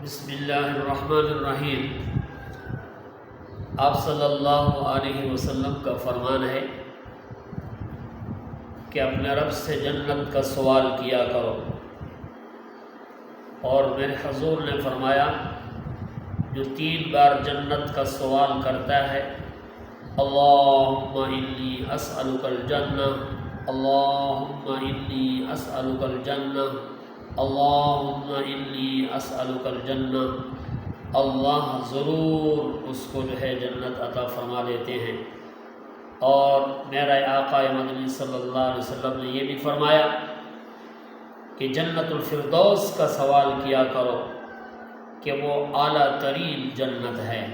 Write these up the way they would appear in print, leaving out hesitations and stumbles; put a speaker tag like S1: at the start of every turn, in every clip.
S1: بسم اللہ الرحمن الرحیم۔ آپ صلی اللہ علیہ وسلم کا فرمان ہے کہ اپنے رب سے جنت کا سوال کیا کرو، اور میرے حضور نے فرمایا جو 3 بار جنت کا سوال کرتا ہے، اللہم انی اسألک الجنہ، اللہم انی اسألک الجنہ، اللہم انی اسألک الجنہ، اللہ ضرور اس کو جنت عطا فرما دیتے ہیں۔ اور میرا آقا مدنی صلی اللہ علیہ وسلم نے یہ بھی فرمایا کہ جنت الفردوس کا سوال کیا کرو کہ وہ اعلیٰ ترین جنت ہے،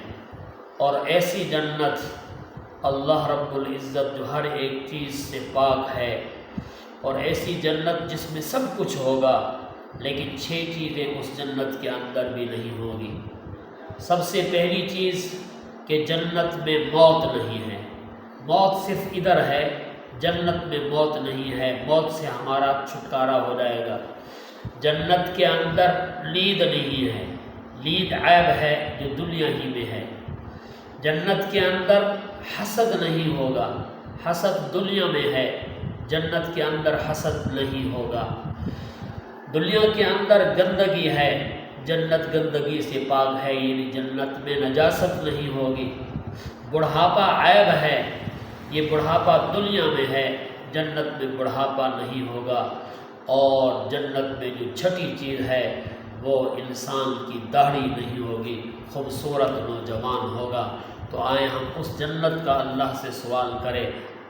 S1: اور ایسی جنت اللہ رب العزت جو ہر ایک چیز سے پاک ہے، اور ایسی جنت جس میں سب کچھ ہوگا لیکن 6 چیزیں اس جنت کے اندر بھی نہیں ہوگی۔ سب سے پہلی چیز کہ جنت میں موت نہیں ہے، موت صرف ادھر ہے، جنت میں موت نہیں ہے، موت سے ہمارا چھٹکارا ہو جائے گا۔ جنت کے اندر نیند نہیں ہے، نیند عیب ہے جو دنیا ہی میں ہے۔ جنت کے اندر حسد نہیں ہوگا، حسد دنیا میں ہے، جنت کے اندر حسد نہیں ہوگا۔ دنیا کے اندر گندگی ہے، جنت گندگی سے پاک ہے، یعنی جنت میں نجاست نہیں ہوگی۔ بڑھاپا عیب ہے، یہ بڑھاپا دنیا میں ہے، جنت میں بڑھاپا نہیں ہوگا۔ اور جنت میں جو چھٹی چیز ہے وہ انسان کی داڑھی نہیں ہوگی، خوبصورت نوجوان ہوگا۔ تو آئیں ہم اس جنت کا اللہ سے سوال کریں،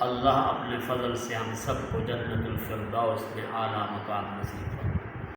S1: اللہ اپنے فضل سے ہم سب کو جنت الفردوس میں اعلیٰ مقام نصیب کرے۔